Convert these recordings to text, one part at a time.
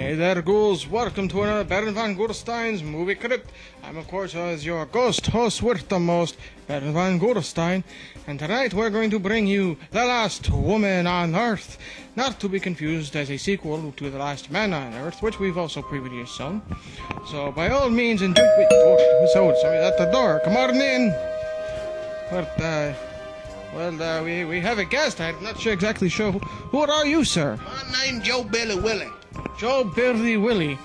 Hey there, ghouls. Welcome to another Patton von Ghoulstein's movie Crypt. I'm, of course, as your ghost host with the most, Patton von Ghoulstein. And tonight we're going to bring you The Last Woman on Earth. Not to be confused as a sequel to The Last Man on Earth, which we've also previously shown. So, by all means, enjoy... somebody's at the door. Come on in. We have a guest. I'm not exactly sure. Who are you, sir? My name's Joe Billy Willie. Joe Billy Willie.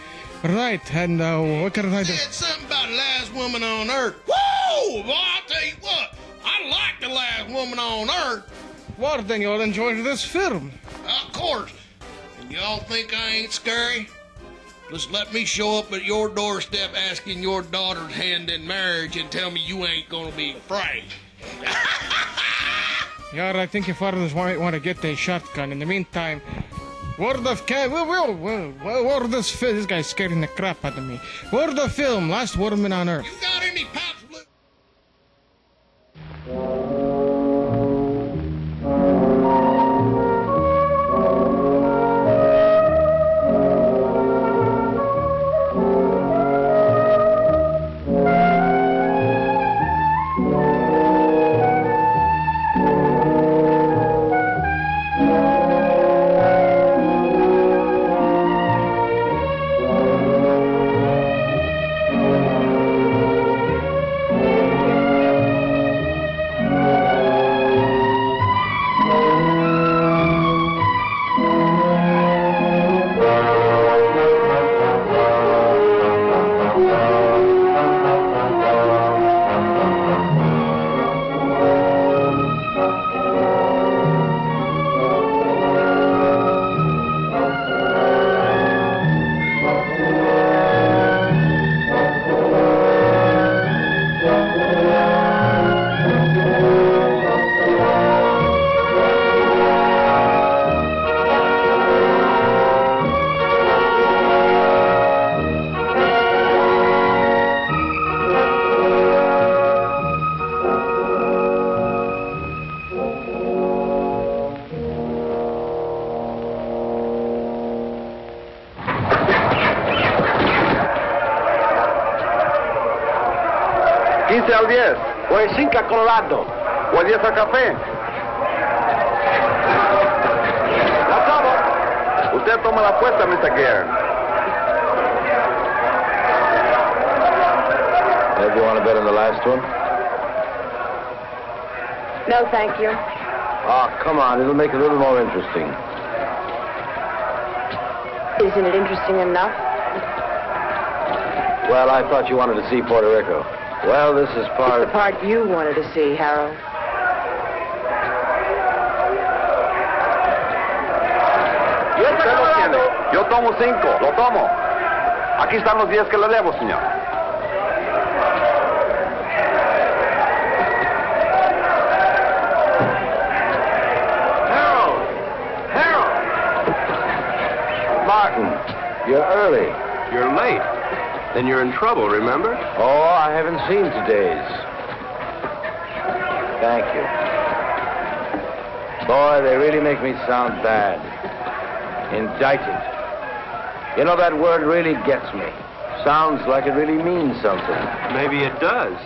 Right, and what can I do? Said something about the last woman on Earth. Whoa! Well, I'll tell you what. I like the last woman on Earth. Well, then you'll enjoy this film. Of course. And y'all think I ain't scary? Just let me show up at your doorstep asking your daughter's hand in marriage and tell me you ain't gonna be afraid. Yeah, I think your fathers might want to get a shotgun. In the meantime, word of this guy's scaring the crap out of me. Word of film, Last Woman on Earth. You got any pops blue? Al 10, o el 5 a Colorado, o el 10 al café. Ya estamos. Usted toma la apuesta, Mr. Gare. Maybe you want to bet on the last one? No, thank you. Oh, come on. It'll make it a little more interesting. Isn't it interesting enough? Well, I thought you wanted to see Puerto Rico. Well, this is part... It's the part you wanted to see, Harold. Usted lo tiene. Yo tomo 5. Lo tomo. Aquí están los 10 que le debo, señor. Harold! Martin, you're early. You're late. Then you're in trouble, remember? Oh, I haven't seen today's. Thank you. Boy, they really make me sound bad. Indicted. You know, that word really gets me. Sounds like it really means something. Maybe it does.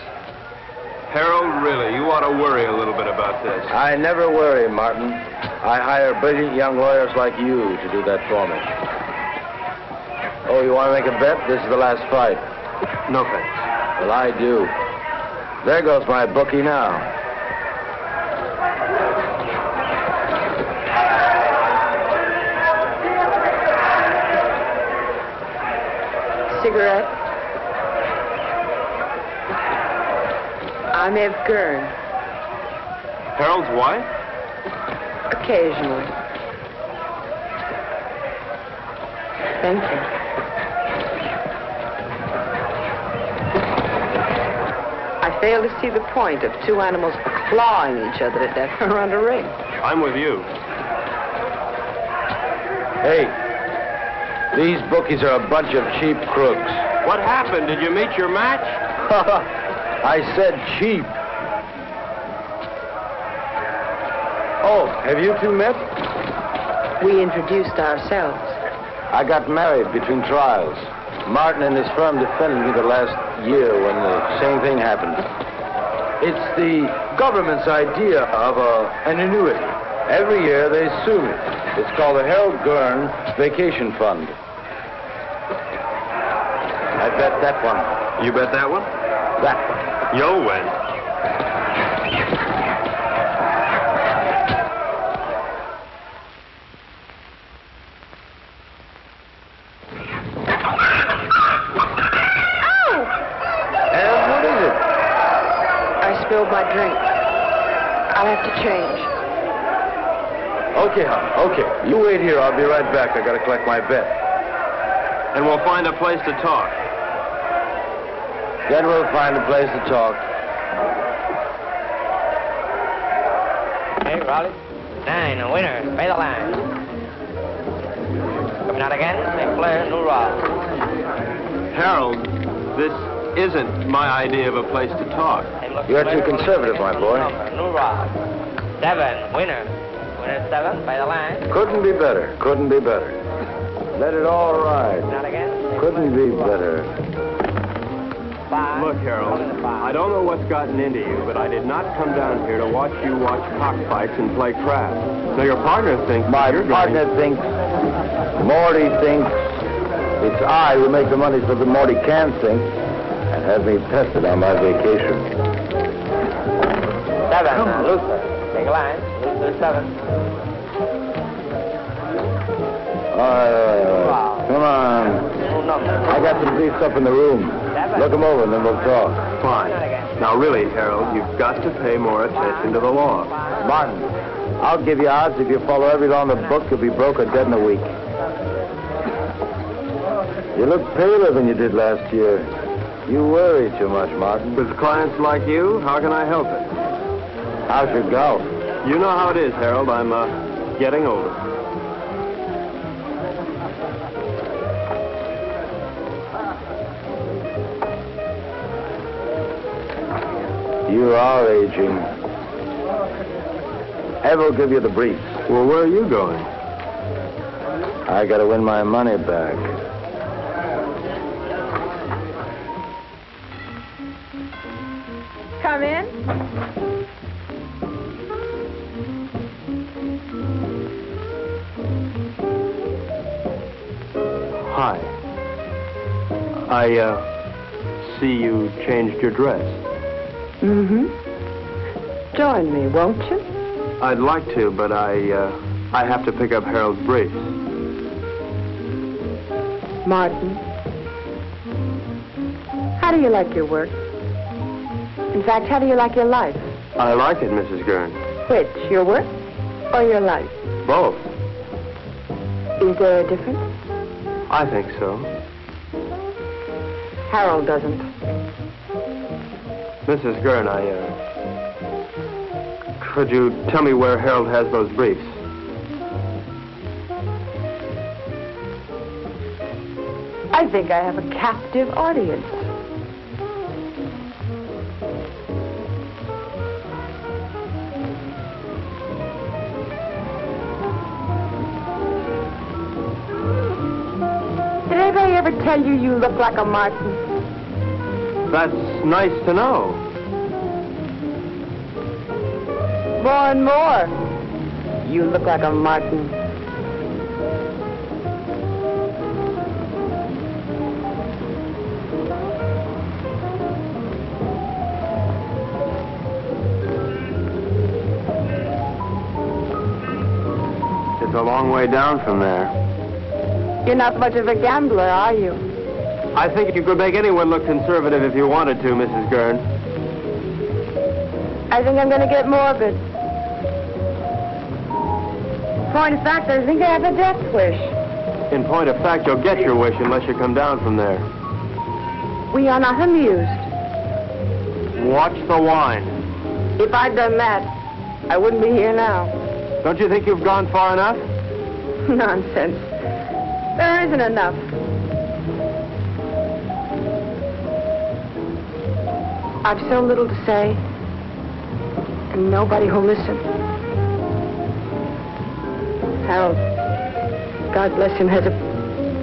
Harold, really, you ought to worry a little bit about this. I never worry, Martin. I hire brilliant young lawyers like you to do that for me. Oh, you want to make a bet? This is the last fight. No thanks. Well, I do. There goes my bookie now. Cigarette? I'm Ev Gurn. Harold's wife? Occasionally. Thank you. I fail to see the point of two animals clawing each other to death around a ring. I'm with you. Hey, these bookies are a bunch of cheap crooks. What happened? Did you meet your match? I said cheap. Oh, have you two met? We introduced ourselves. I got married between trials. Martin and his firm defended me the last year when the same thing happened. It's the government's idea of an annuity. Every year they sue me. It's called the Harold Gurn Vacation Fund. I bet that one. You bet that one? That one. You'll win. Spilled my drink. I'll have to change. Okay, hon. Okay. You wait here. I'll be right back. I gotta collect my bet. And we'll find a place to talk. Then we'll find a place to talk. Hey, Raleigh. 9, a winner. Pay the line. Coming out again. St. Clair, New Rock. Harold, this isn't my idea of a place to talk. You're too conservative, my boy. New Rock. 7, winner. Winner 7, by the line. Couldn't be better. Couldn't be better. Let it all ride. Not again. Couldn't be better. 5. Look, Harold, I don't know what's gotten into you, but I did not come down here to watch you watch cockfights and play craps. Now, your partner thinks... My partner thinks, Morty thinks, it's I who make the money so that Morty can think, and has me pestered on my vacation. 7, Luther. Take a line. Luther 7. Come on. I got some briefs up in the room. Look them over and then we'll talk. Fine. Now, really, Harold, you've got to pay more attention to the law. Martin, I'll give you odds if you follow every law in the book, you'll be broke or dead in a week. You look paler than you did last year. You worry too much, Martin. With clients like you, how can I help it? How's your golf? You know how it is, Harold. I'm, getting older. You are aging. Ev will give you the briefs. Well, where are you going? I gotta win my money back. Come in. Hi. I, see you changed your dress. Mm-hmm. Join me, won't you? I'd like to, but I have to pick up Harold's briefs. Martin, how do you like your work? In fact, how do you like your life? I like it, Mrs. Gurn. Which, your work or your life? Both. Is there a difference? I think so. Harold doesn't. Mrs. Gurn, could you tell me where Harold has those briefs? I think I have a captive audience. Did anybody ever tell you you look like a Martin? That's nice to know. More and more. You look like a Martin. It's a long way down from there. You're not much of a gambler, are you? I think you could make anyone look conservative if you wanted to, Mrs. Gurn. I think I'm going to get morbid. Point of fact, I think I have a death wish. In point of fact, you'll get your wish unless you come down from there. We are not amused. Watch the wine. If I'd done that, I wouldn't be here now. Don't you think you've gone far enough? Nonsense. There isn't enough. I've so little to say, and nobody who'll listen. Harold, God bless him, has a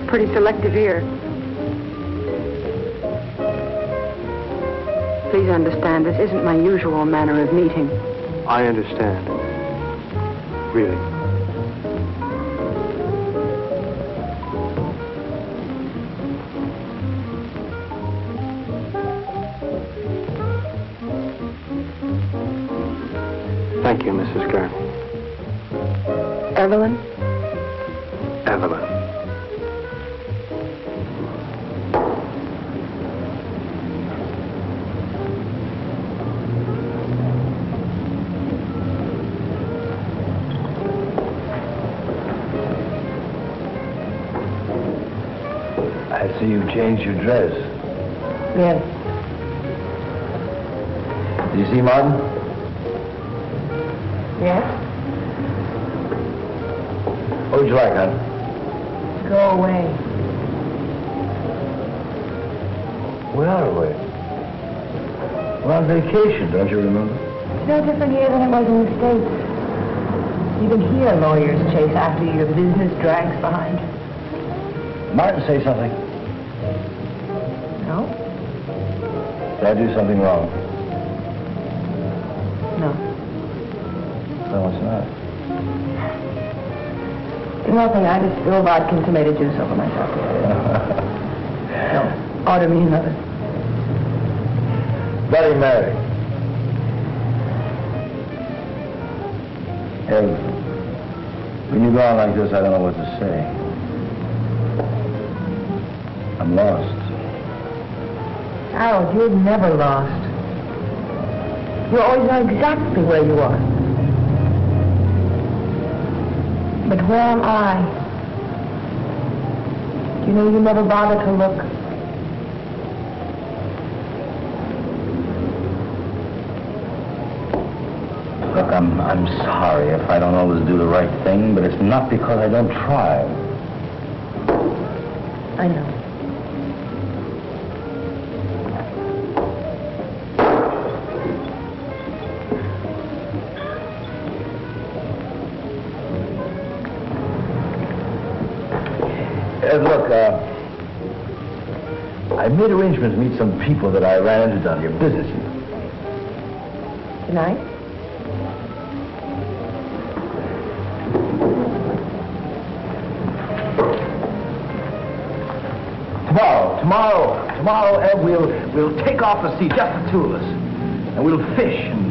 pretty selective ear. Please understand, this isn't my usual manner of meeting. I understand. Really. Thank you, Mrs. Gurney. Evelyn? Evelyn. I see you changed your dress. Yes. Do you see Martin? Yes? What would you like, hon? Go away. Where are we? We're on vacation, don't you remember? It's no different here than it was in the States. Even here, lawyers chase after you. Your business drags behind you. Martin, say something. No? Did I do something wrong? No. No, it's not. Nothing. I just spilled vodka and tomato juice over myself. No. Order me another. Bloody Mary. Ev, when you go on like this, I don't know what to say. I'm lost. Harold, you're never lost. You always know exactly where you are. But where am I? You know, you never bother to look. Look, I'm sorry if I don't always do the right thing, but it's not because I don't try. I know. Look, I made arrangements to meet some people that I ran into down your business. Tonight? Tomorrow, Ed, we'll take off the sea, just the two of us, and we'll fish and...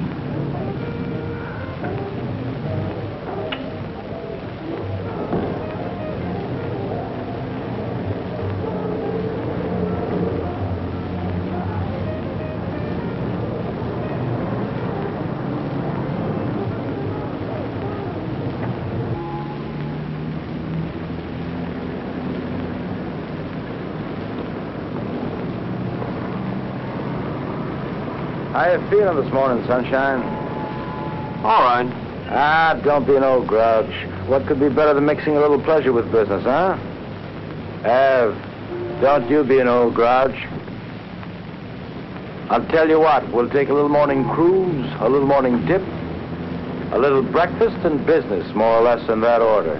How you feeling this morning, sunshine? All right. Ah, don't be an old grouch. What could be better than mixing a little pleasure with business, huh? Ev, don't you be an old grouch. I'll tell you what, we'll take a little morning cruise, a little morning dip, a little breakfast and business, more or less in that order.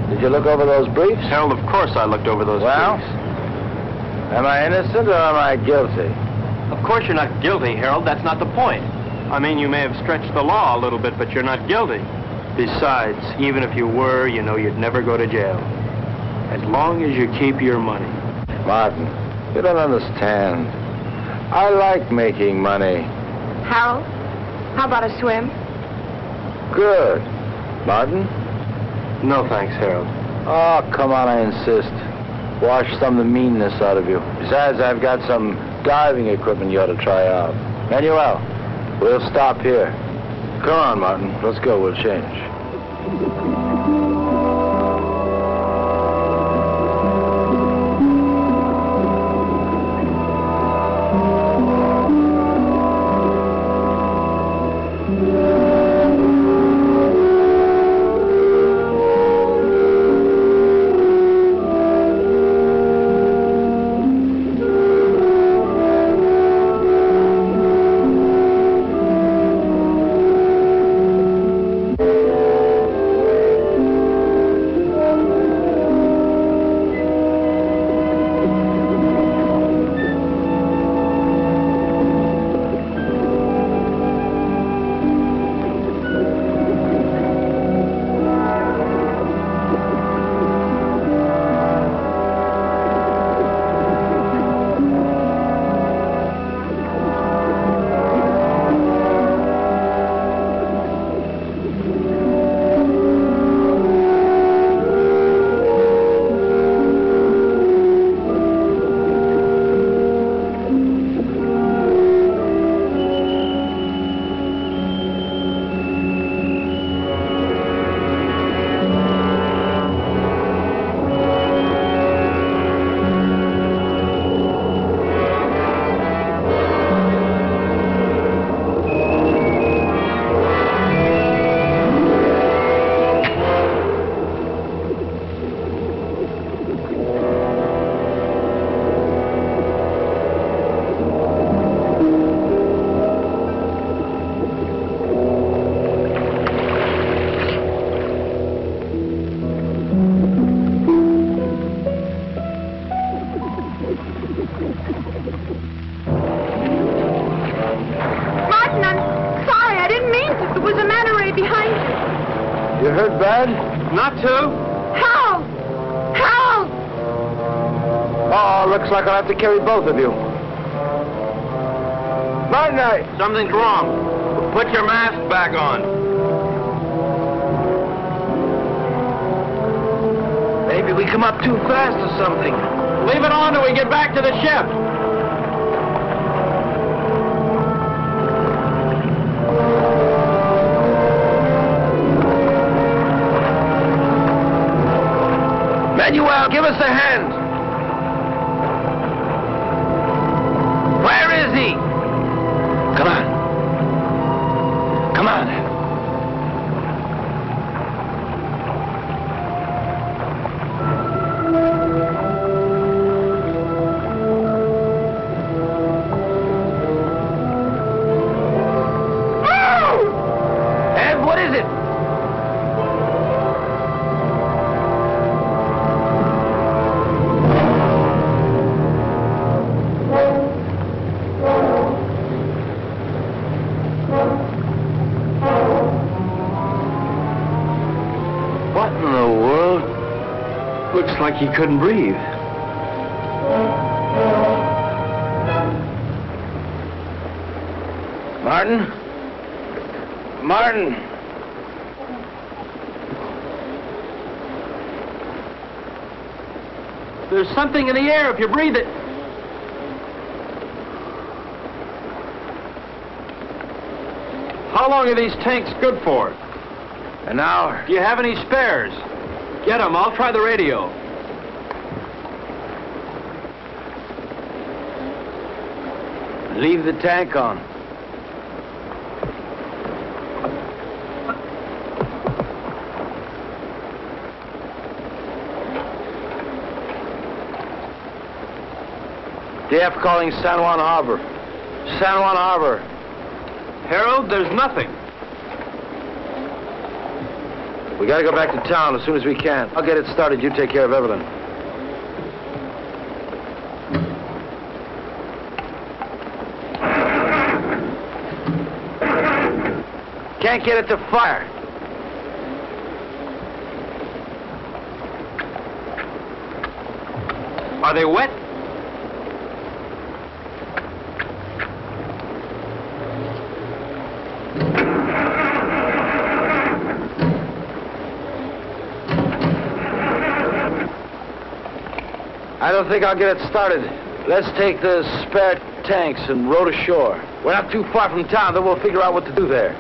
Did you look over those briefs? Harold, of course I looked over those Well? briefs. Am I innocent or am I guilty? Of course you're not guilty, Harold. That's not the point. I mean, you may have stretched the law a little bit, but you're not guilty. Besides, even if you were, you know you'd never go to jail. As long as you keep your money. Martin, you don't understand. I like making money. Harold, how about a swim? Good. Martin? No thanks, Harold. Oh, come on, I insist. Wash some of the meanness out of you. Besides, I've got some diving equipment you ought to try out. Manuel, we'll stop here. Come on, Martin. Let's go. We'll change. You hurt bad? Not to. Help! Help! Oh, looks like I'll have to carry both of you. Martin, Something's wrong. Put your mask back on. Maybe we come up too fast or something. Leave it on till we get back to the ship. Manuel, give us a hand. Where is he? Come on. Come on. Ed, what is it? What in the world? Looks like he couldn't breathe. Martin? Martin! There's something in the air if you breathe it. How long are these tanks good for? An hour. Do you have any spares? Get them. I'll try the radio. Leave the tank on. DF calling San Juan Harbor. San Juan Harbor. Harold, there's nothing. We gotta go back to town as soon as we can. I'll get it started. You take care of Evelyn. Can't get it to fire. Are they wet? I don't think I'll get it started. Let's take the spare tanks and row to shore. We're not too far from town, then we'll figure out what to do there.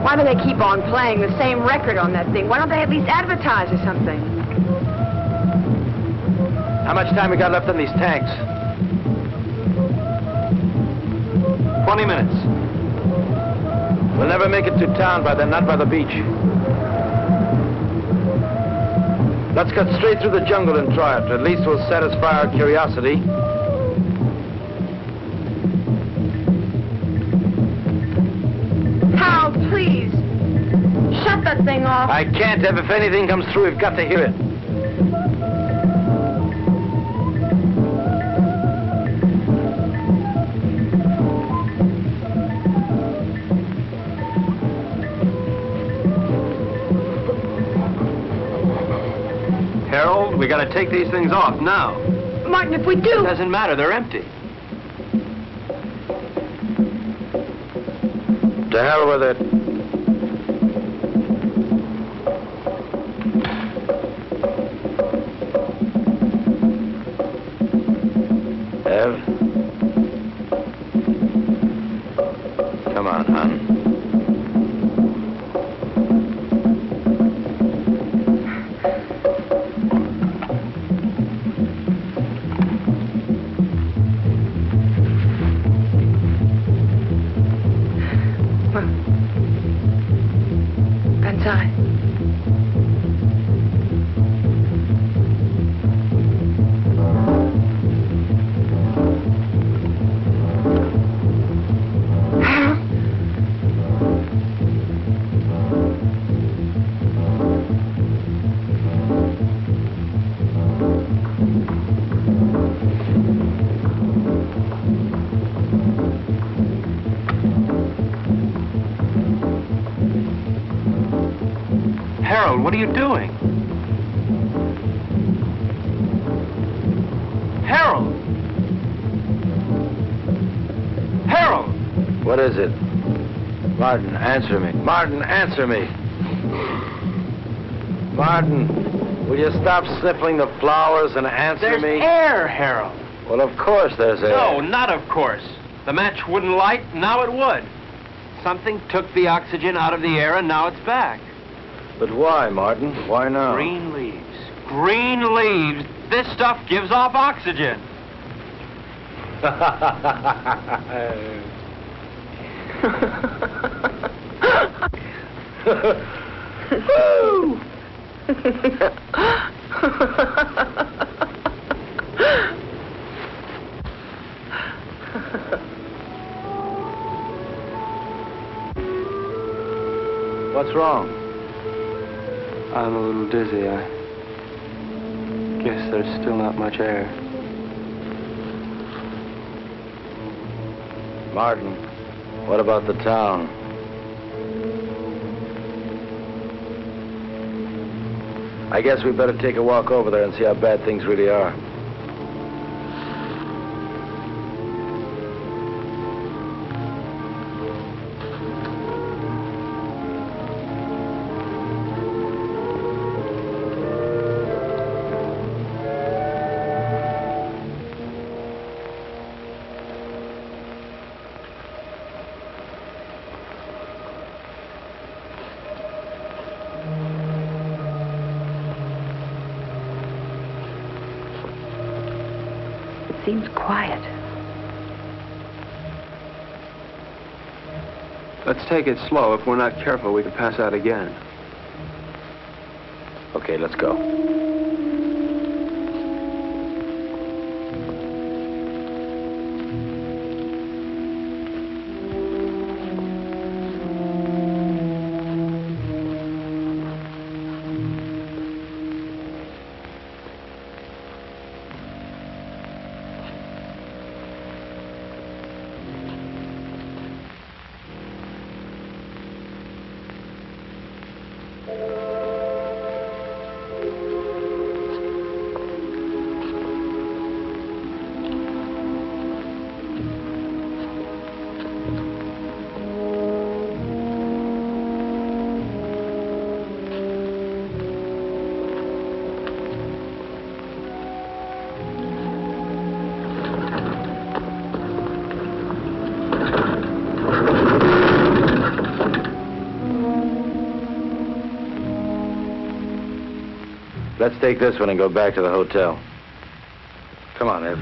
Why do they keep on playing the same record on that thing? Why don't they at least advertise or something? How much time we got left on these tanks? 20 minutes. We'll never make it to town by then, not by the beach. Let's cut straight through the jungle and try it. At least we'll satisfy our curiosity. Hal, please. Shut that thing off. I can't, Ev. If anything comes through, we've got to hear it. Harold, we gotta take these things off now. Martin, if we do... It doesn't matter, they're empty. To hell with it. Ev? Come on, hon. Harold, what are you doing? Harold! Harold! What is it? Martin, answer me. Martin, answer me. Martin, will you stop sniffling the flowers and answer me? There's air, Harold. Well, of course there's air. No, not of course. The match wouldn't light, now it would. Something took the oxygen out of the air, and now it's back. But why, Martin? Why now? Green leaves. Green leaves. This stuff gives off oxygen. Woo! What's wrong? I'm a little dizzy. I guess there's still not much air. Martin, what about the town? I guess we better take a walk over there and see how bad things really are. Seems quiet. Let's take it slow. If we're not careful, we could pass out again. Okay, let's go. Let's take this one and go back to the hotel. Come on, Ev.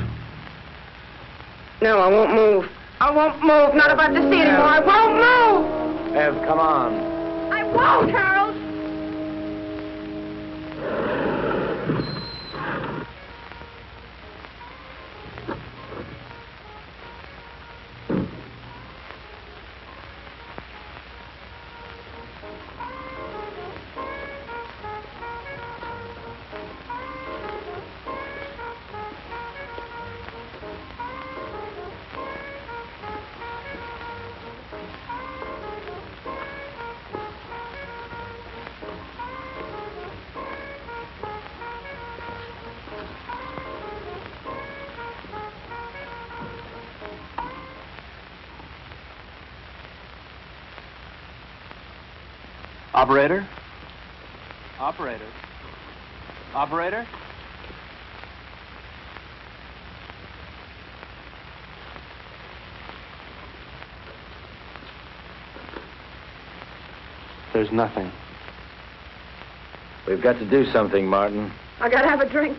No, I won't move. I won't move. Not if I have to see anymore. I won't move. Ev, come on. I won't, Harold. Operator? Operator? Operator? There's nothing. We've got to do something, Martin. I gotta have a drink.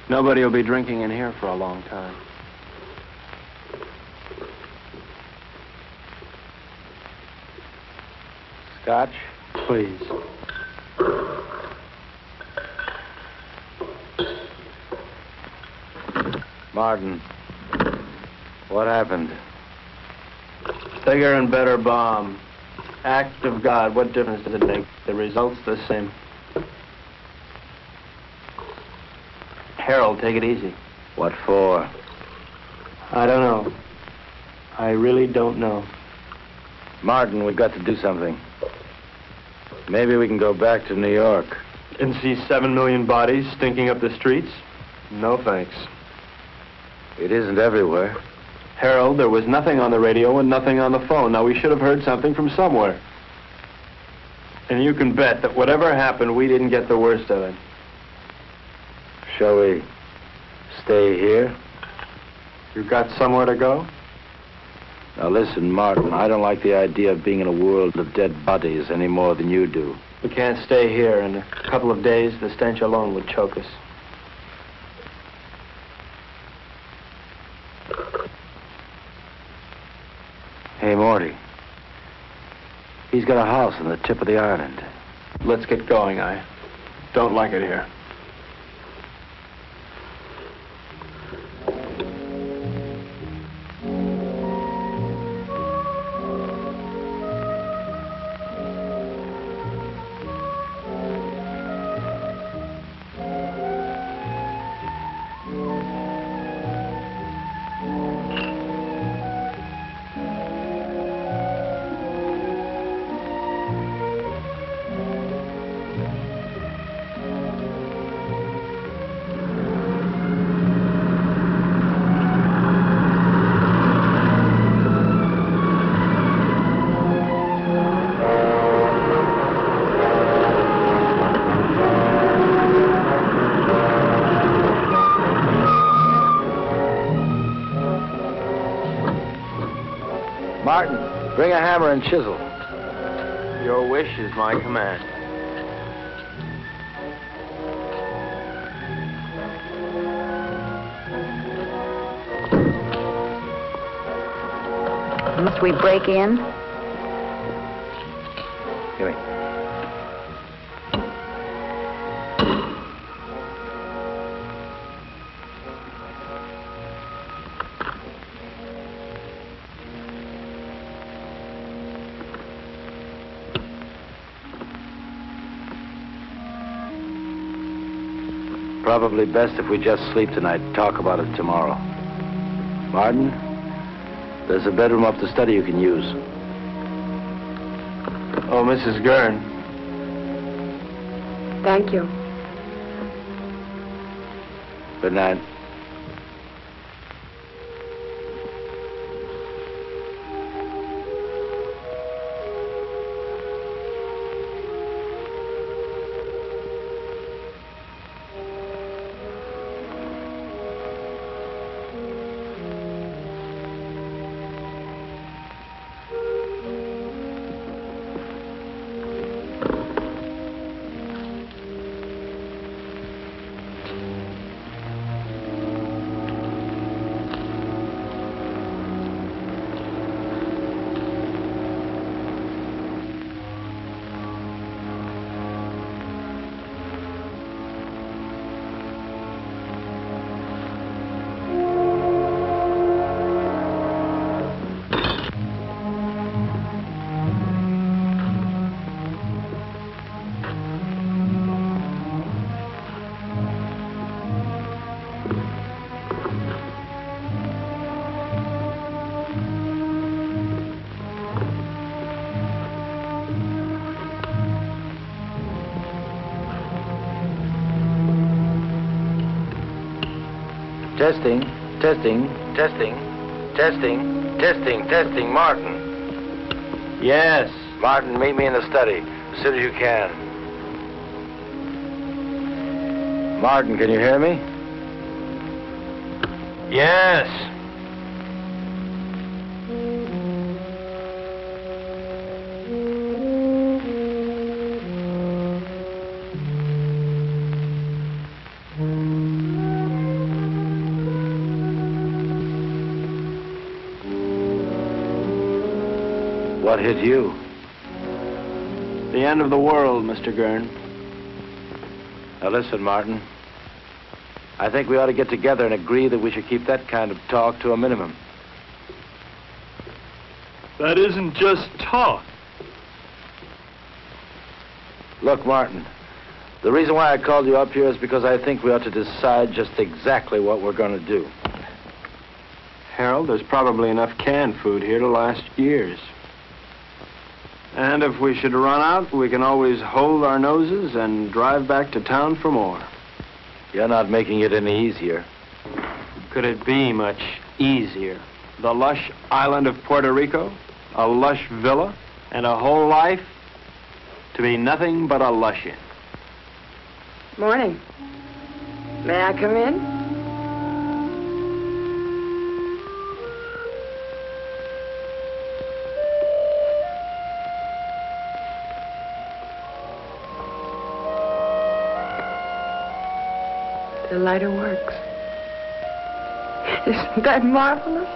Nobody will be drinking in here for a long time. Scotch? Please. Martin, what happened? Bigger and better bomb. Act of God. What difference does it make? The result's the same. Harold, take it easy. What for? I don't know. I really don't know. Martin, we've got to do something. Maybe we can go back to New York. And see 7 million bodies stinking up the streets? No thanks. It isn't everywhere. Harold, there was nothing on the radio and nothing on the phone. Now, we should have heard something from somewhere. And you can bet that whatever happened, we didn't get the worst of it. Shall we stay here? You got somewhere to go? Now listen, Martin, I don't like the idea of being in a world of dead bodies any more than you do. We can't stay here. In a couple of days, the stench alone would choke us. Hey, Morty. He's got a house on the tip of the island. Let's get going. I don't like it here. Martin, bring a hammer and chisel. Your wish is my command. Must we break in? Give me. Probably best if we just sleep tonight and talk about it tomorrow. Martin, there's a bedroom up the study you can use. Oh, Mrs. Gurn. Thank you. Good night. Testing, testing, testing, testing, testing, testing. Martin. Yes. Martin, meet me in the study as soon as you can. Martin, can you hear me? Yes. What hit you? The end of the world, Mr. Gurn. Now listen, Martin. I think we ought to get together and agree that we should keep that kind of talk to a minimum. That isn't just talk. Look, Martin, the reason why I called you up here is because I think we ought to decide just exactly what we're going to do. Harold, there's probably enough canned food here to last years. And if we should run out, we can always hold our noses and drive back to town for more. You're not making it any easier. Could it be much easier? The lush island of Puerto Rico, a lush villa, and a whole life to be nothing but a lush-in. Morning. May I come in? The lighter works. Isn't that marvelous?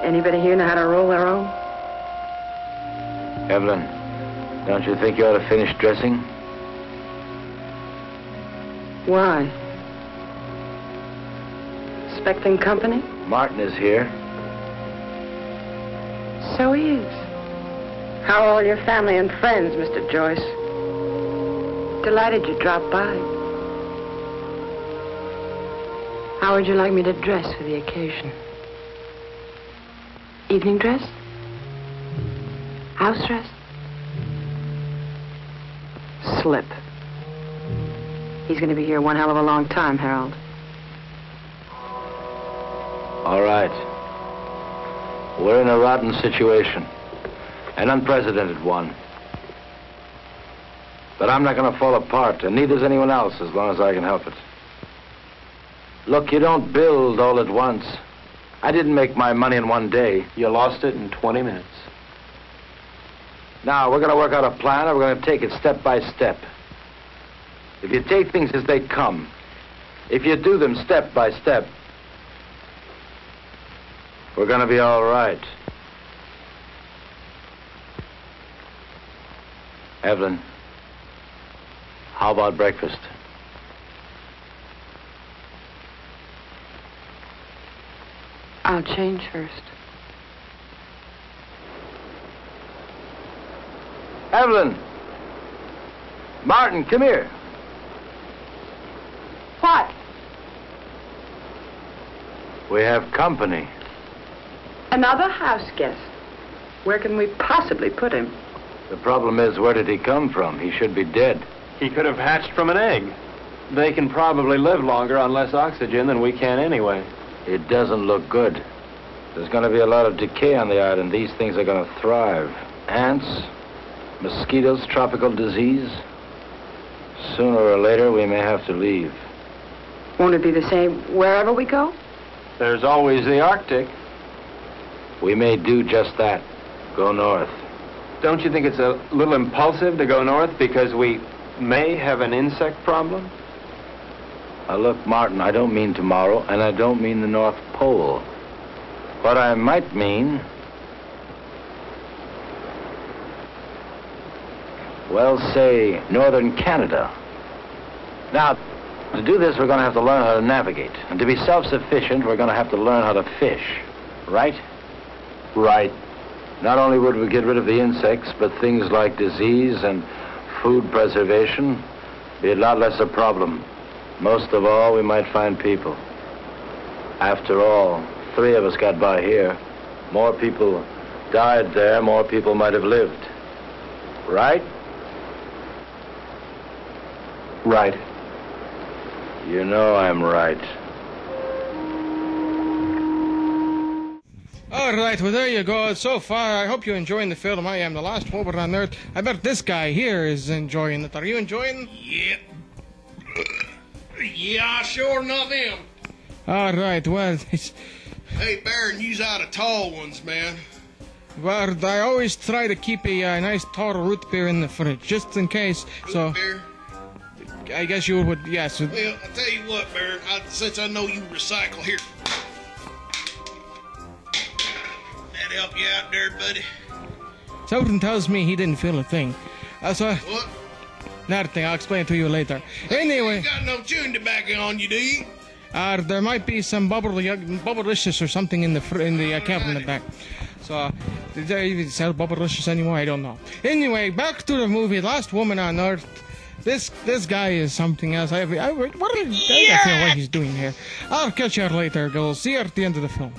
Anybody here know how to roll their own? Evelyn, don't you think you ought to finish dressing? Why? Expecting company? Martin is here. So he is. How are all your family and friends, Mr. Joyce? Delighted you dropped by. How would you like me to dress for the occasion? Evening dress? House dress? Slip. He's going to be here one hell of a long time, Harold. All right. We're in a rotten situation. An unprecedented one. But I'm not going to fall apart, and neither's anyone else as long as I can help it. Look, you don't build all at once. I didn't make my money in one day. You lost it in 20 minutes. Now, we're going to work out a plan, and we're going to take it step by step. If you take things as they come, if you do them step by step, we're going to be all right. Evelyn, how about breakfast? I'll change first. Evelyn! Martin, come here. What? We have company. Another house guest. Where can we possibly put him? The problem is, where did he come from? He should be dead. He could have hatched from an egg. They can probably live longer on less oxygen than we can anyway. It doesn't look good. There's going to be a lot of decay on the island. These things are going to thrive. Ants, mosquitoes, tropical disease. Sooner or later, we may have to leave. Won't it be the same wherever we go? There's always the Arctic. We may do just that. Go north. Don't you think it's a little impulsive to go north because we may have an insect problem? Now look, Martin, I don't mean tomorrow, and I don't mean the North Pole. What I might mean... well, say, northern Canada. Now, to do this, we're going to have to learn how to navigate. And to be self-sufficient, we're going to have to learn how to fish. Right? Right. Not only would we get rid of the insects, but things like disease and food preservation be a lot less a problem. Most of all, we might find people. After all, 3 of us got by here. More people died there, more people might have lived. Right? Right. You know I'm right. All right, well, there you go. So far, I hope you're enjoying the film. I am the last hobbit on Earth. I bet this guy here is enjoying it. Are you enjoying? Yep. Yeah, sure enough am. All right, well, Hey, Baron, use out of tall ones, man. well, I always try to keep a nice tall root beer in the fridge, just in case. So, Bear. I guess you would, yes. Well, I tell you what, Baron, since I know you recycle, here. That help you out there, buddy? Something tells me he didn't feel a thing. So, What? not a thing. I'll explain it to you later. Anyway. You got no chewing tobacco on you, do you? There might be some bubblicious or something in the cabinet back. So, did they even sell bubblicious anymore? I don't know. Anyway, back to the movie, Last Woman on Earth. This guy is something else. I don't know what he's doing here. I'll catch you later, girls. See you at the end of the film.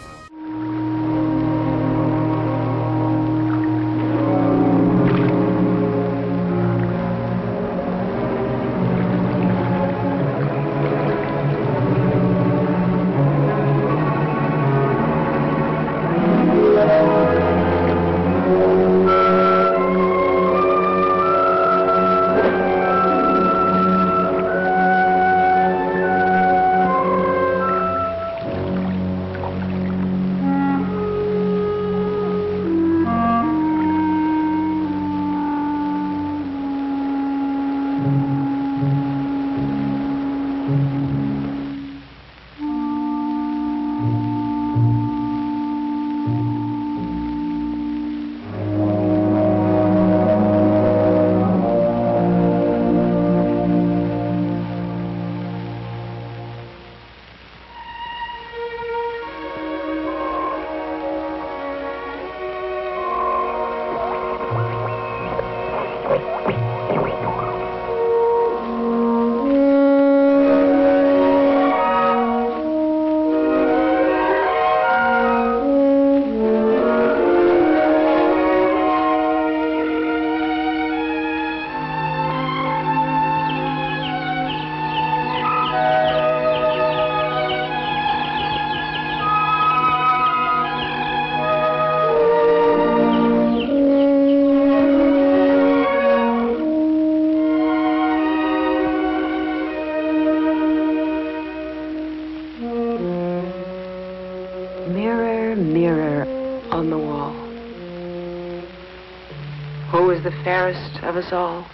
Who is the fairest of us all?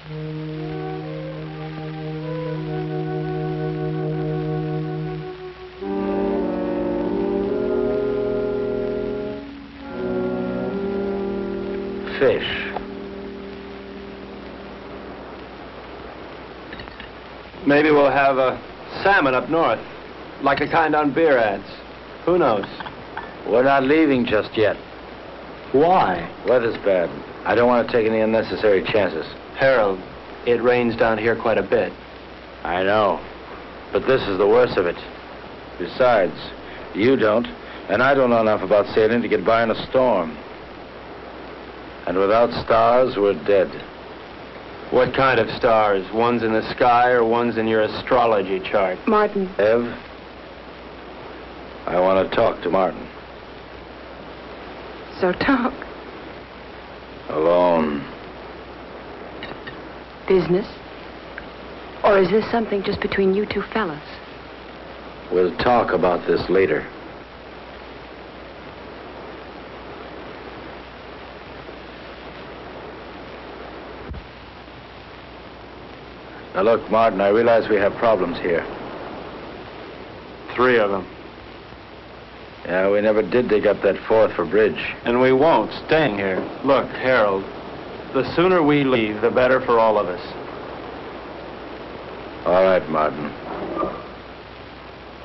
Fish. Maybe we'll have a salmon up north, like the kind on beer ads. Who knows? We're not leaving just yet. Why? Weather's bad. I don't want to take any unnecessary chances. Harold, it rains down here quite a bit. I know, but this is the worst of it. Besides, you don't, and I don't know enough about sailing to get by in a storm. And without stars, we're dead. What kind of stars? Ones in the sky or ones in your astrology chart? Martin. Ev, I want to talk to Martin. So talk. Alone. Business? Or is this something just between you two fellas? We'll talk about this later. Now look, Martin, I realize we have problems here. 3 of them. Yeah, we never did dig up that 4th for bridge. And we won't, staying here. Look, Harold, the sooner we leave, the better for all of us. All right, Martin.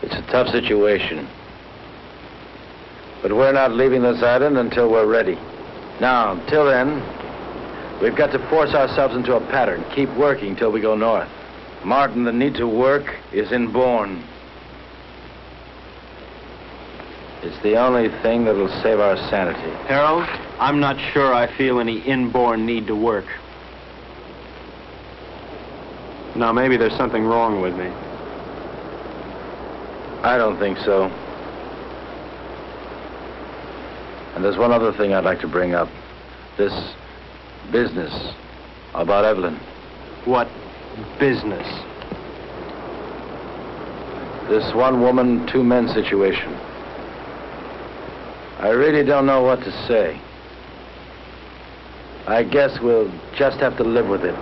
It's a tough situation. But we're not leaving this island until we're ready. Now, until then, we've got to force ourselves into a pattern. Keep working till we go north. Martin, the need to work is inborn. It's the only thing that'll save our sanity. Harold, I'm not sure I feel any inborn need to work. Now, maybe there's something wrong with me. I don't think so. And there's one other thing I'd like to bring up. This business about Evelyn. What business? This 1 woman, 2 men situation. I really don't know what to say. I guess we'll just have to live with it.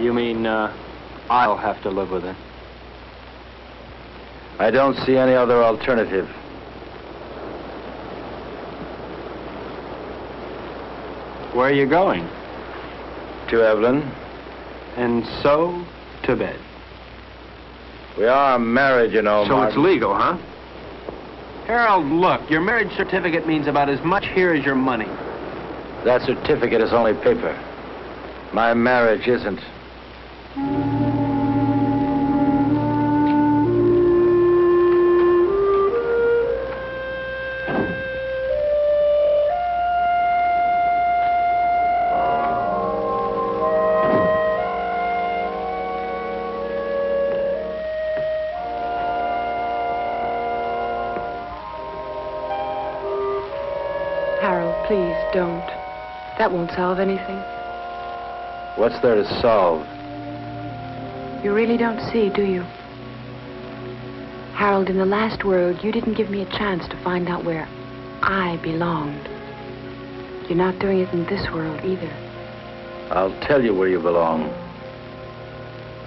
You mean, I'll have to live with it? I don't see any other alternative. Where are you going? To Evelyn. And so, to bed. We are married, you know, So Martin. it's legal, huh? Harold, look, your marriage certificate means about as much here as your money. That certificate is only paper. My marriage isn't. Harold, please don't. That won't solve anything. What's there to solve? You really don't see, do you? Harold, in the last world, you didn't give me a chance to find out where I belonged. You're not doing it in this world either. I'll tell you where you belong.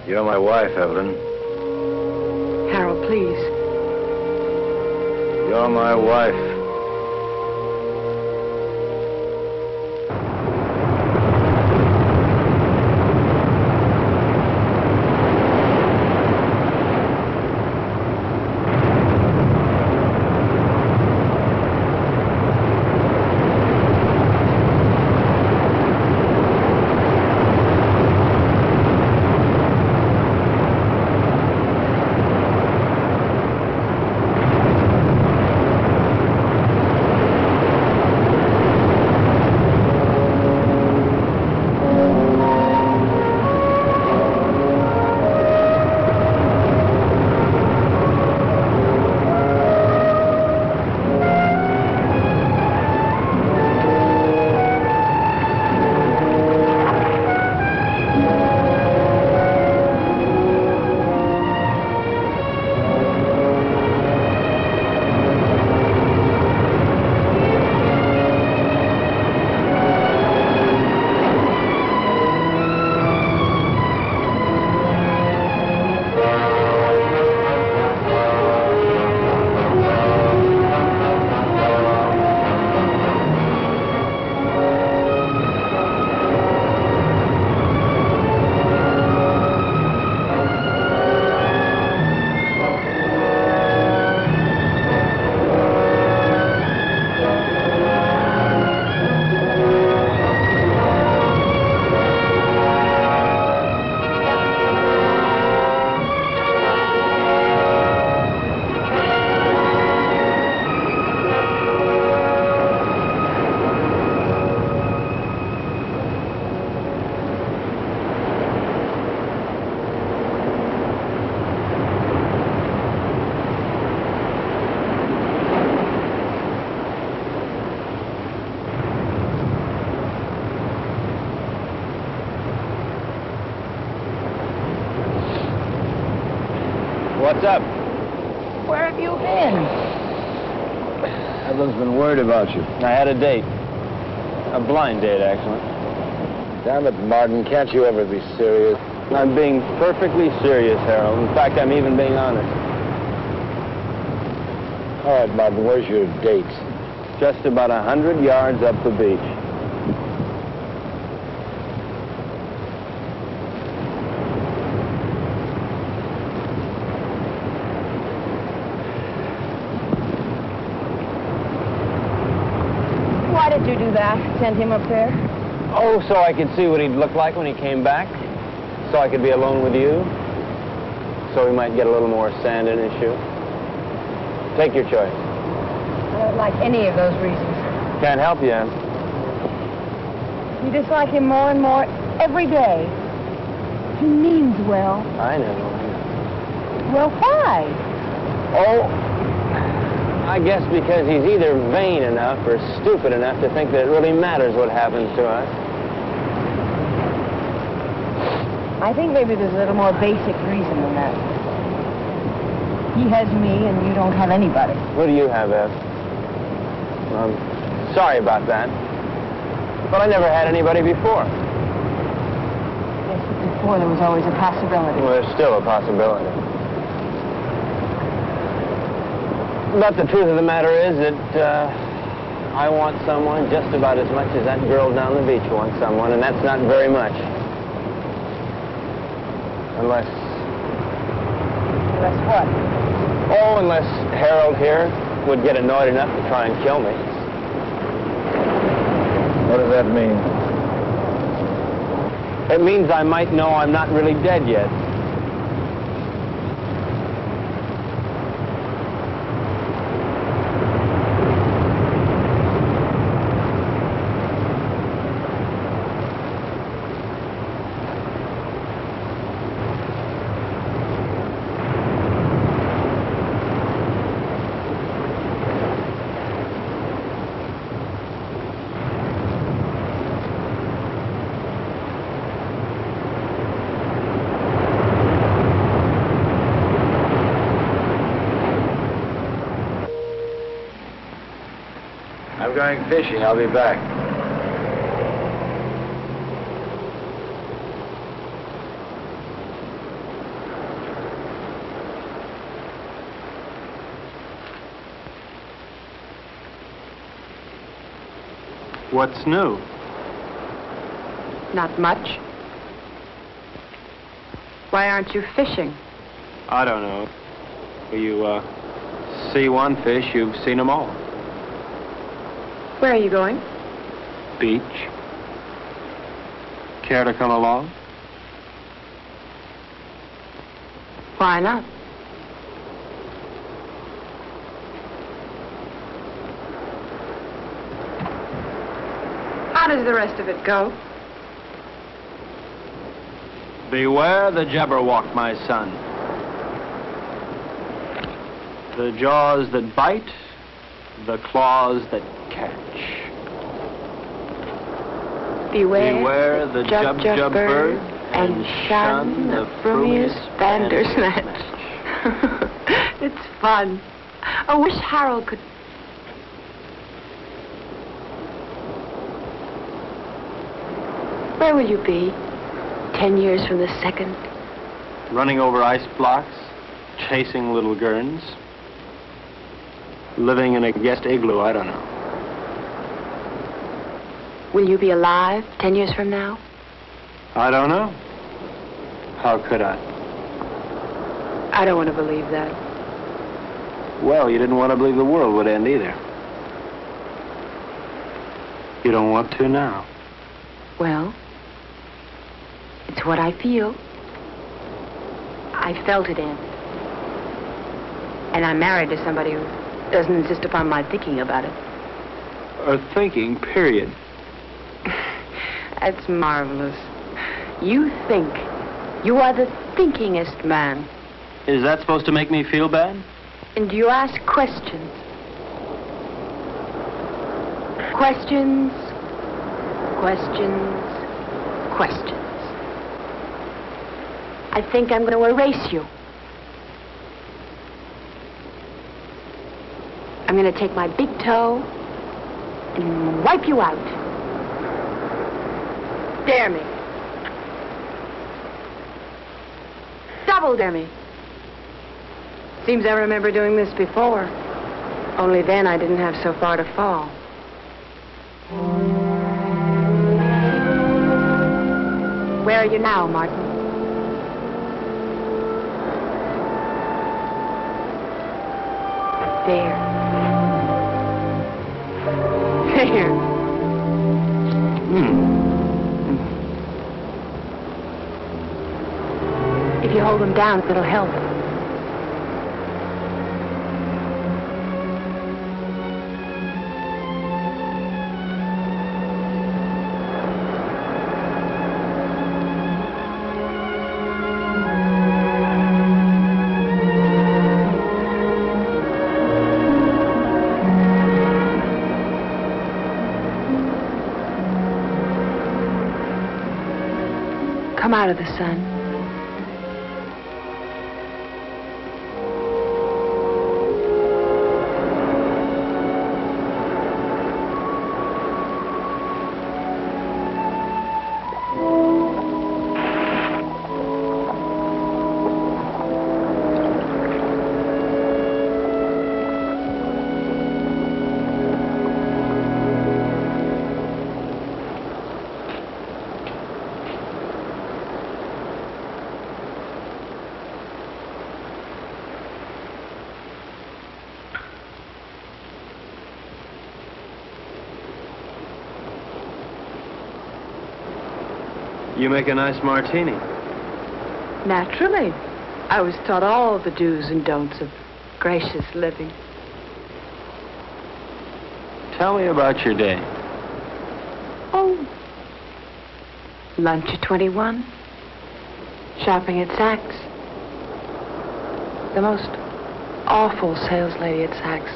You're my wife, Evelyn. Harold, please. You're my wife. What's up? Where have you been? Evelyn's been worried about you. I had a date. A blind date, actually. Damn it, Martin, can't you ever be serious? I'm being perfectly serious, Harold. In fact, I'm even being honest. All right, Martin, where's your date? Just about 100 yards up the beach. Why did you do that? Send him up there? Oh, so I could see what he'd look like when he came back. So I could be alone with you. So he might get a little more sand in his shoe. Take your choice. I don't like any of those reasons. Can't help you, Ann. You dislike him more and more every day. He means well. I know. Well, why? Oh, I guess because he's either vain enough or stupid enough to think that it really matters what happens to us. I think maybe there's a little more basic reason than that. He has me and you don't have anybody. What do you have, Ev? I'm sorry about that. But I never had anybody before. Yes, but before there was always a possibility. Well, there's still a possibility. But the truth of the matter is that I want someone just about as much as that girl down the beach wants someone, and that's not very much. Unless what? Oh, unless Harold here would get annoyed enough to try and kill me. What does that mean? It means I might know I'm not really dead yet. I'm going fishing. I'll be back. What's new? Not much. Why aren't you fishing? I don't know. You, see one fish, you've seen them all. Where are you going? Beach. Care to come along? Why not? How does the rest of it go? Beware the Jabberwock, my son. The jaws that bite, the claws that catch. Beware the jub bird, and shun the frumious bandersnatch. It's fun. I wish Harold could... Where will you be 10 years from the second? Running over ice blocks, chasing little gurns, living in a guest igloo, I don't know. Will you be alive 10 years from now? I don't know. How could I? I don't want to believe that. Well, you didn't want to believe the world would end either. You don't want to now. Well, it's what I feel. I felt it end. And I'm married to somebody who doesn't insist upon my thinking about it. Or thinking, period. That's marvelous. You think. You are the thinkingest man. Is that supposed to make me feel bad? And you ask questions. Questions, questions, questions. I think I'm going to erase you. I'm going to take my big toe and wipe you out. Dare me. Double dare me. Seems I remember doing this before. Only then I didn't have so far to fall. Where are you now, Martin? There. There. If you hold them down, it'll help. Come out of the sun. You make a nice martini. Naturally. I was taught all the do's and don'ts of gracious living. Tell me about your day. Oh. Lunch at 21. Shopping at Saks. The most awful sales lady at Saks.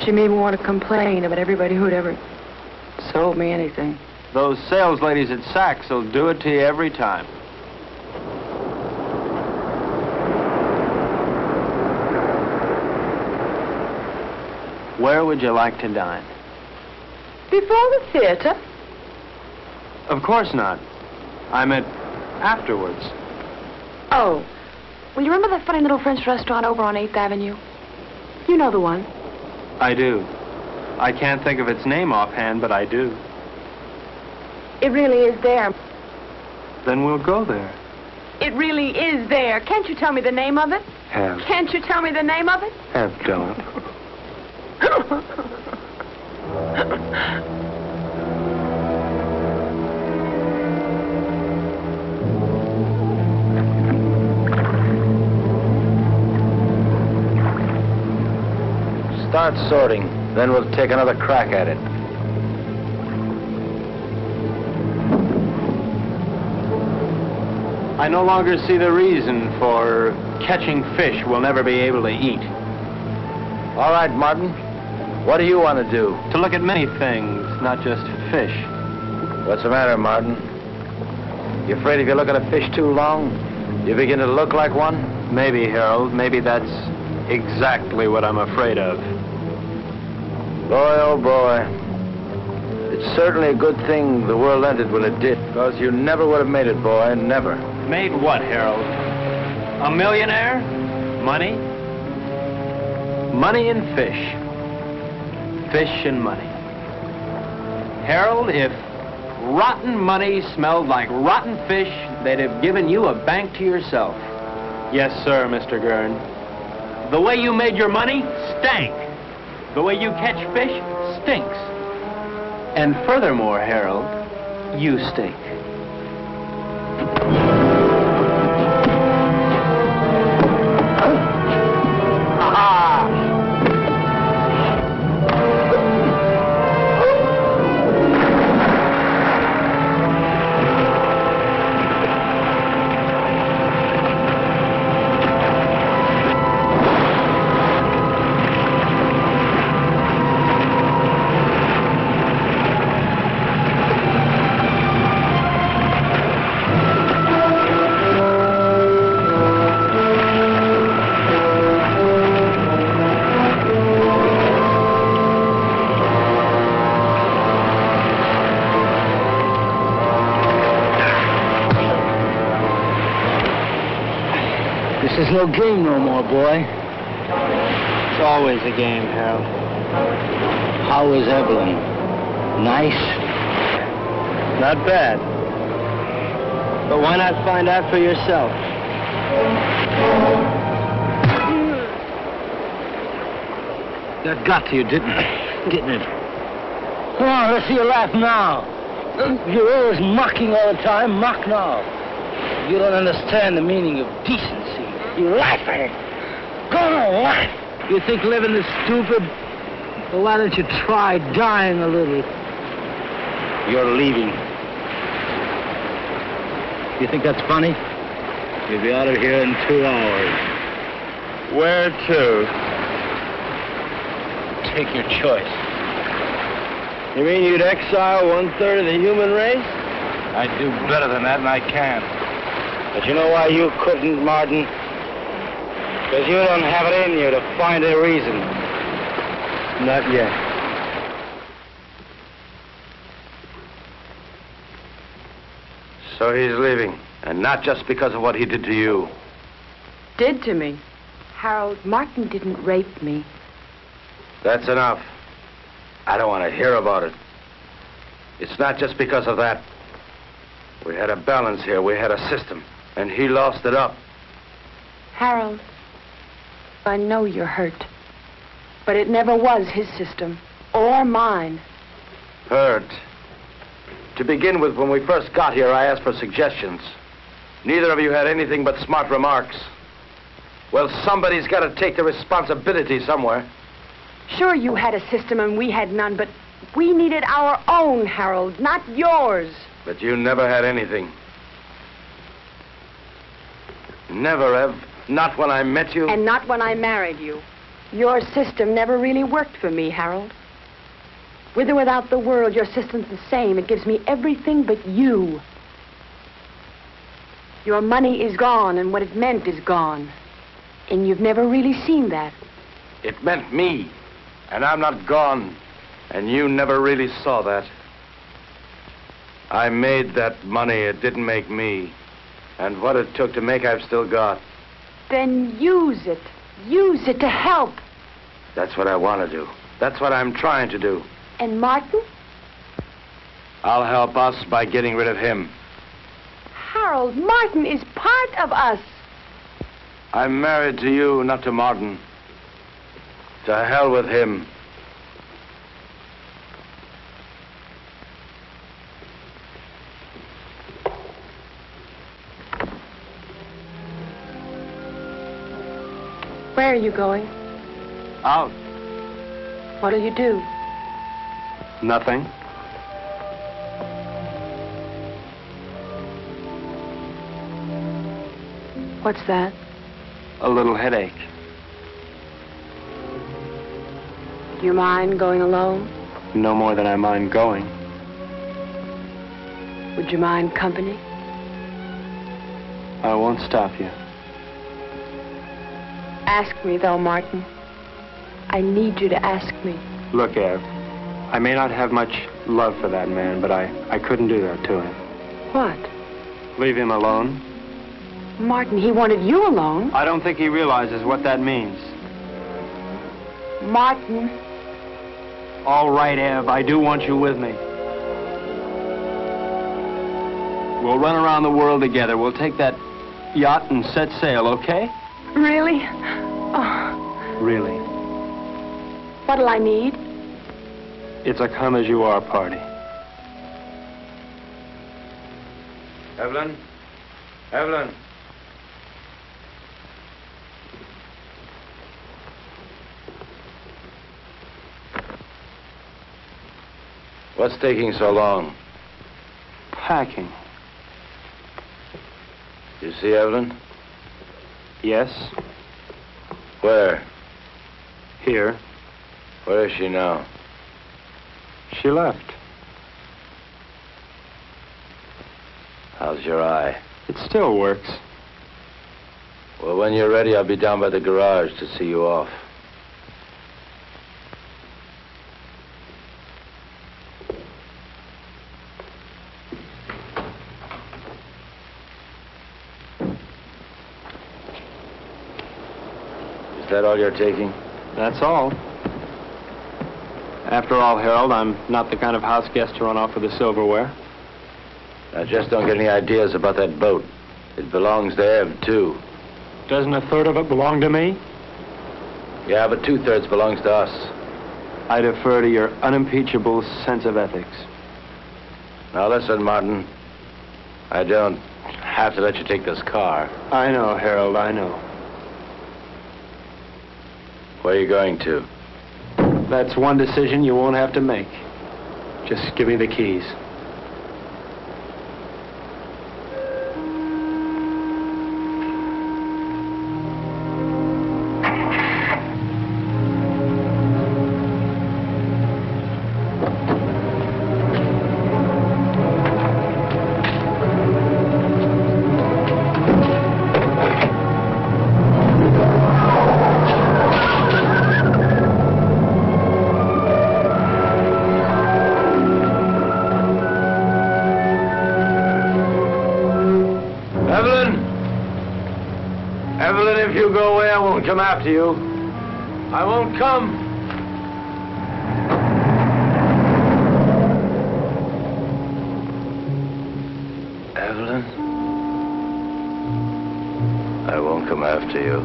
She made me want to complain about everybody who'd ever sold me anything. Those sales ladies at Saks will do it to you every time. Where would you like to dine? Before the theater? Of course not. I meant afterwards. Oh. Well, you remember that funny little French restaurant over on 8th Avenue? You know the one. I do. I can't think of its name offhand, but I do. It really is there. Then we'll go there. It really is there. Can't you tell me the name of it? Have. Can't you tell me the name of it? Have done. Start sorting, then we'll take another crack at it. I no longer see the reason for catching fish we'll never be able to eat. All right, Martin. What do you want to do? To look at many things, not just fish. What's the matter, Martin? You afraid if you look at a fish too long, you begin to look like one? Maybe, Harold. Maybe that's exactly what I'm afraid of. Boy, oh boy. It's certainly a good thing the world ended when it did, because you never would have made it, boy, never. Made what, Harold? A millionaire? Money? Money and fish. Fish and money. Harold, if rotten money smelled like rotten fish, they'd have given you a bank to yourself. Yes, sir, Mr. Gurn. The way you made your money stank. The way you catch fish stinks. And furthermore, Harold, you stink. This is no game no more, boy. It's always a game, Harold. How is Evelyn? Nice? Not bad. But why not find out for yourself? That got to you, didn't it? Come on, let's see you laugh now. You're always mocking all the time. Mock now. You don't understand the meaning of decency. You laugh at it. Go on, laugh. You think living is stupid? Well, why don't you try dying a little? You're leaving. You think that's funny? You'll be out of here in 2 hours. Where to? Take your choice. You mean you'd exile 1/3 of the human race? I'd do better than that, and I can. But you know why you couldn't, Martin? Because you don't have it in you to find a reason. Not yet. So he's leaving, and not just because of what he did to you. Did to me. Harold, Martin didn't rape me. That's enough. I don't want to hear about it. It's not just because of that. We had a balance here. We had a system, and he lost it up. Harold, I know you're hurt, but it never was his system or mine. Hurt. To begin with, when we first got here, I asked for suggestions. Neither of you had anything but smart remarks. Well, somebody's got to take the responsibility somewhere. Sure, you had a system and we had none, but we needed our own, Harold, not yours. But you never had anything. Never, Ev. Not when I met you. And not when I married you. Your system never really worked for me, Harold. With or without the world, your system's the same. It gives me everything but you. Your money is gone, and what it meant is gone. And you've never really seen that. It meant me. And I'm not gone. And you never really saw that. I made that money. It didn't make me. And what it took to make, I've still got. Then use it. Use it to help. That's what I want to do. That's what I'm trying to do. And Martin? I'll help us by getting rid of him. Harold, Martin is part of us. I'm married to you, not to Martin. To hell with him. Where are you going? Out. What'll you do? Nothing. What's that? A little headache. Do you mind going alone? No more than I mind going. Would you mind company? I won't stop you. Ask me, though, Martin. I need you to ask me. Look, Ev, I may not have much love for that man, but I couldn't do that to him. What? Leave him alone? Martin, he wanted you alone. I don't think he realizes what that means. Martin. All right, Ev, I do want you with me. We'll run around the world together. We'll take that yacht and set sail, okay? Really? Oh. Really. What'll I need? It's a come-as-you-are party. Evelyn? Evelyn? What's taking so long? Packing. You see Evelyn? Yes. Where? Here. Where is she now? She left. How's your eye? It still works. Well, when you're ready, I'll be down by the garage to see you off. Is that all you're taking? That's all. After all, Harold, I'm not the kind of house guest to run off with the silverware. Now, just don't get any ideas about that boat. It belongs to Ev, too. Doesn't a third of it belong to me? Yeah, but 2/3 belongs to us. I defer to your unimpeachable sense of ethics. Now, listen, Martin. I don't have to let you take this car. I know, Harold, I know. Where are you going to? That's one decision you won't have to make. Just give me the keys. Come after you. I won't come. Evelyn, I won't come after you.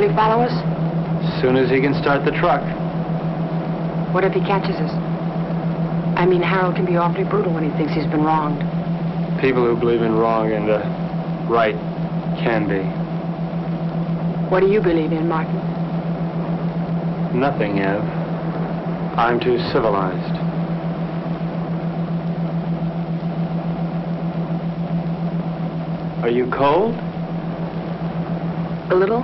he follow us? As soon as he can start the truck. What if he catches us? I mean, Harold can be awfully brutal when he thinks he's been wronged. People who believe in wrong and right can be. What do you believe in, Martin? Nothing, Ev. I'm too civilized. Are you cold? A little?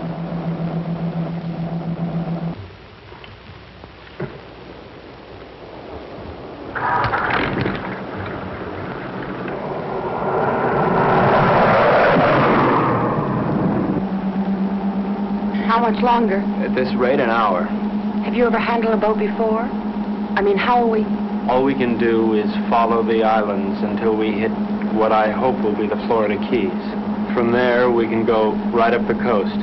How much longer? At this rate, an hour. Have you ever handled a boat before? I mean, how are we? All we can do is follow the islands until we hit what I hope will be the Florida Keys. From there, we can go right up the coast.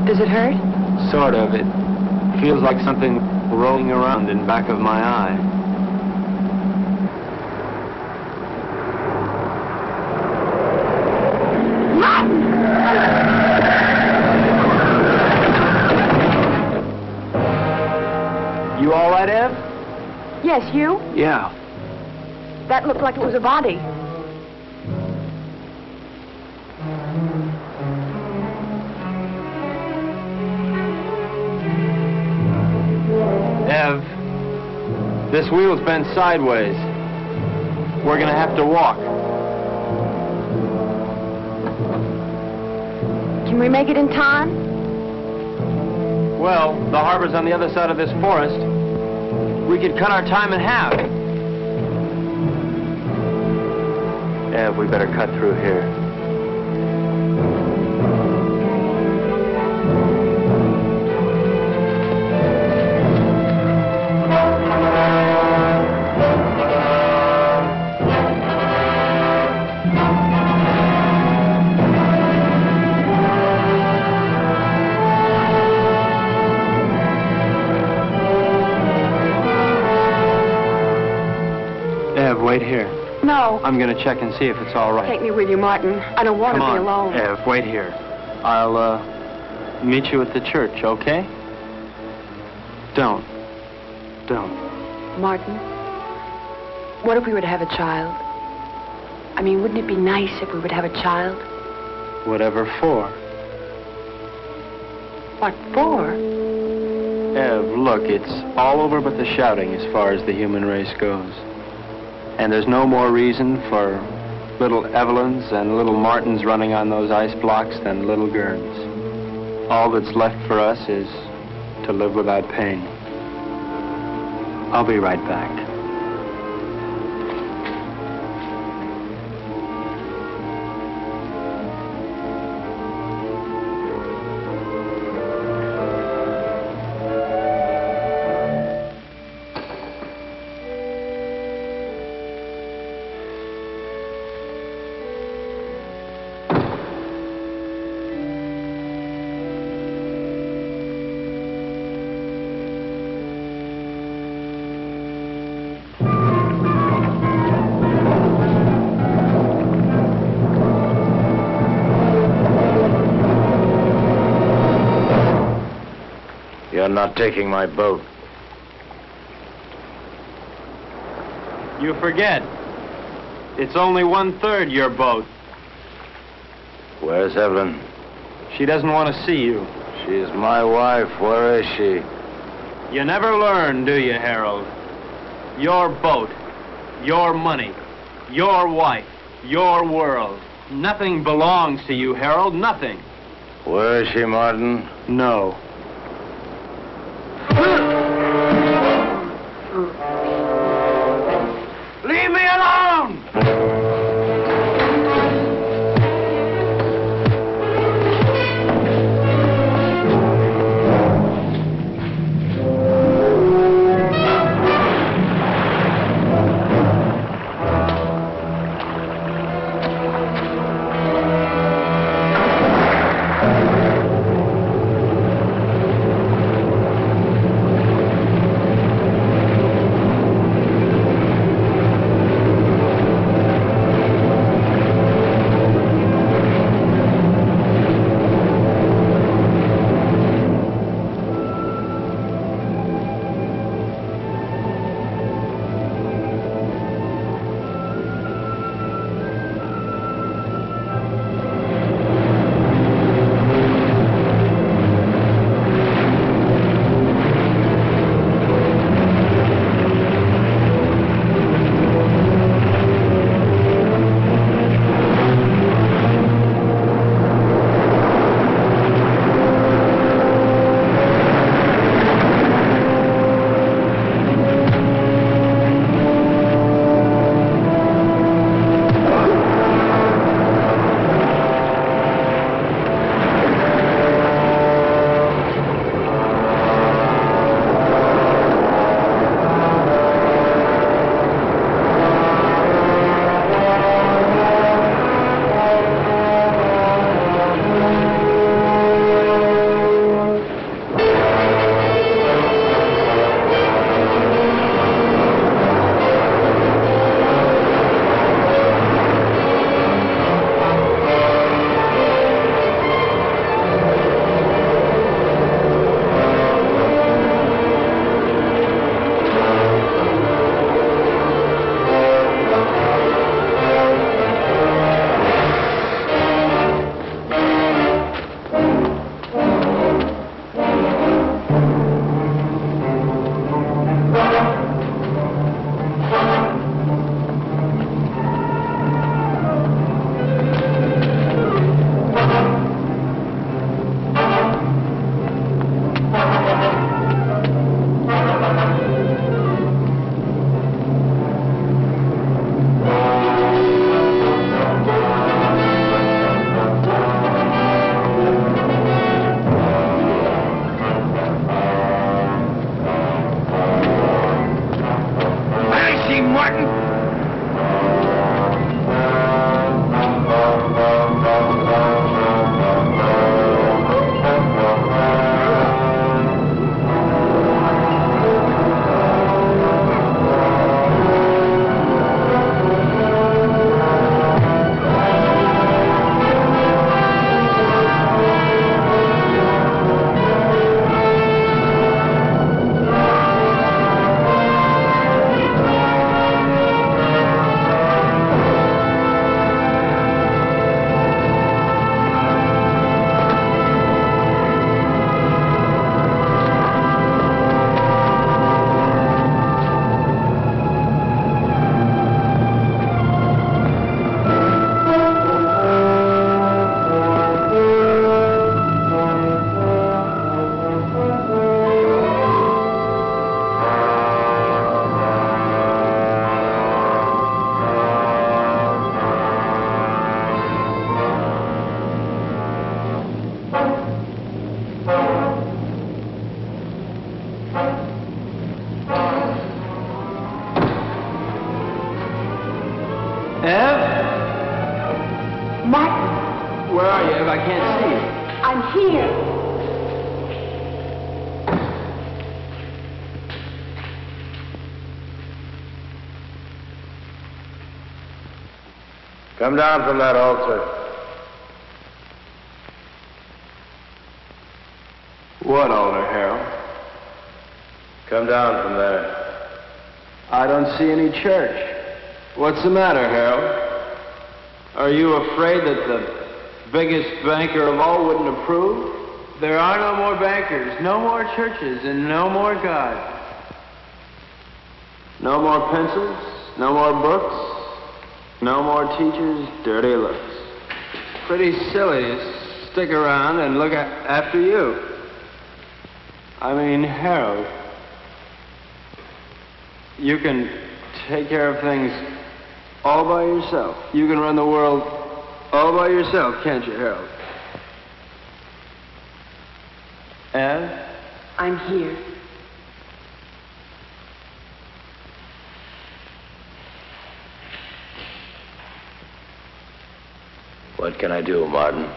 Does it hurt? Sort of. It feels like something rolling around in back of my eye. You all right, Ev? Yes, you? Yeah. That looked like it was a body. Ev, this wheel's bent sideways. We're gonna have to walk. Can we make it in time? Well, the harbor's on the other side of this forest. We could cut our time in half. Ev, we better cut through here. Wait here. No. I'm gonna check and see if it's all right. Take me with you, Martin. I don't want to be alone. Ev, wait here. I'll, meet you at the church, okay? Don't. Martin, what if we were to have a child? I mean, wouldn't it be nice if we would have a child? Whatever for. What for? Ev, look, it's all over but the shouting as far as the human race goes. And there's no more reason for little Evelyns and little Martins running on those ice blocks than little Gerns. All that's left for us is to live without pain. I'll be right back. You're not taking my boat. You forget. It's only 1/3 your boat. Where's Evelyn? She doesn't want to see you. She's my wife. Where is she? You never learn, do you, Harold? Your boat, your money, your wife, your world. Nothing belongs to you, Harold, nothing. Where is she, Martin? No. Leave me alone! Where are you, Eve? I can't see you. I'm here. Come down from that altar. What altar, Harold? Come down from there. I don't see any church. What's the matter, Harold? Are you afraid that the biggest banker of all wouldn't approve? There are no more bankers, no more churches, and no more God. No more pencils, no more books, no more teachers, dirty looks. Pretty silly to stick around and look after you. I mean, Harold, you can take care of things all by yourself. You can run the world all by yourself, can't you, Harold? Eve? I'm here. What can I do, Martin?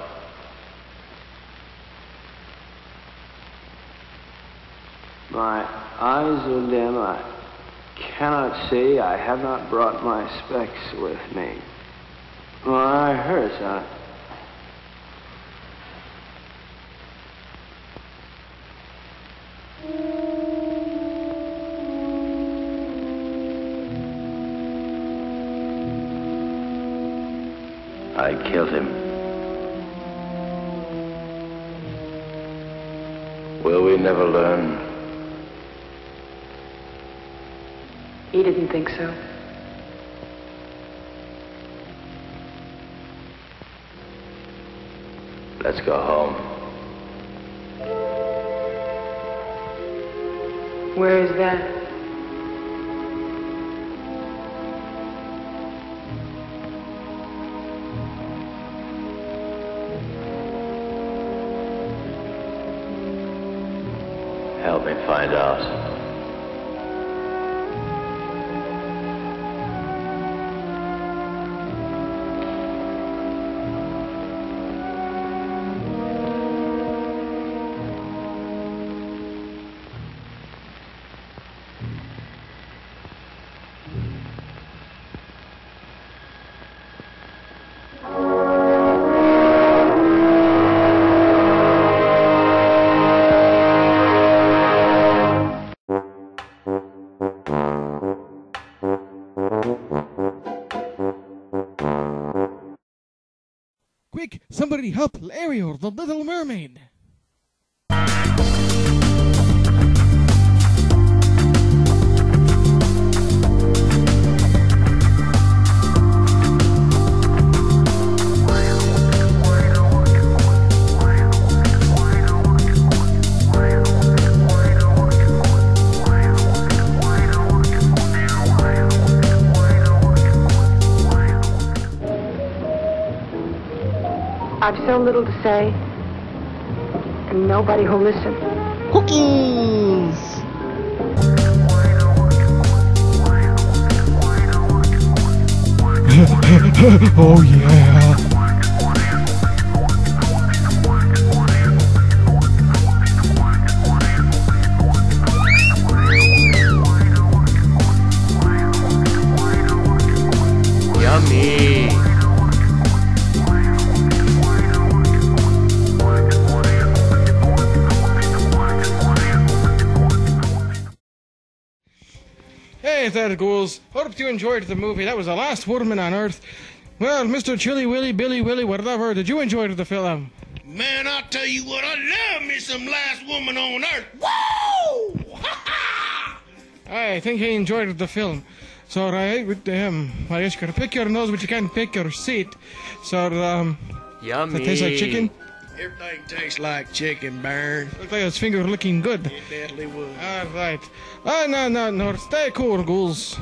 My eyes are dim. I cannot see. I have not brought my specs with me. My eye hurts. I killed him. Will we never learn? He didn't think so. Let's go home. Where is that? Help me find out. Quick, somebody help Ariel, the Little Mermaid. I've so little to say, and nobody will listen. Cookies! Oh yeah! Yummy! Hey there, ghouls. Hope you enjoyed the movie. That was The Last Woman on Earth. Well, Mr. Chilly Willy, Billy Willy, whatever, did you enjoy the film? Man, I'll tell you what, I love me some Last Woman on Earth. Whoa! I think he enjoyed the film. So, right, with I guess you can pick your nose, but you can't pick your seat. So, Yummy! that tastes like chicken? Everything tastes like chicken, Baron. Looks like his finger looking good. It definitely would. All right. No. Stay cool, ghouls.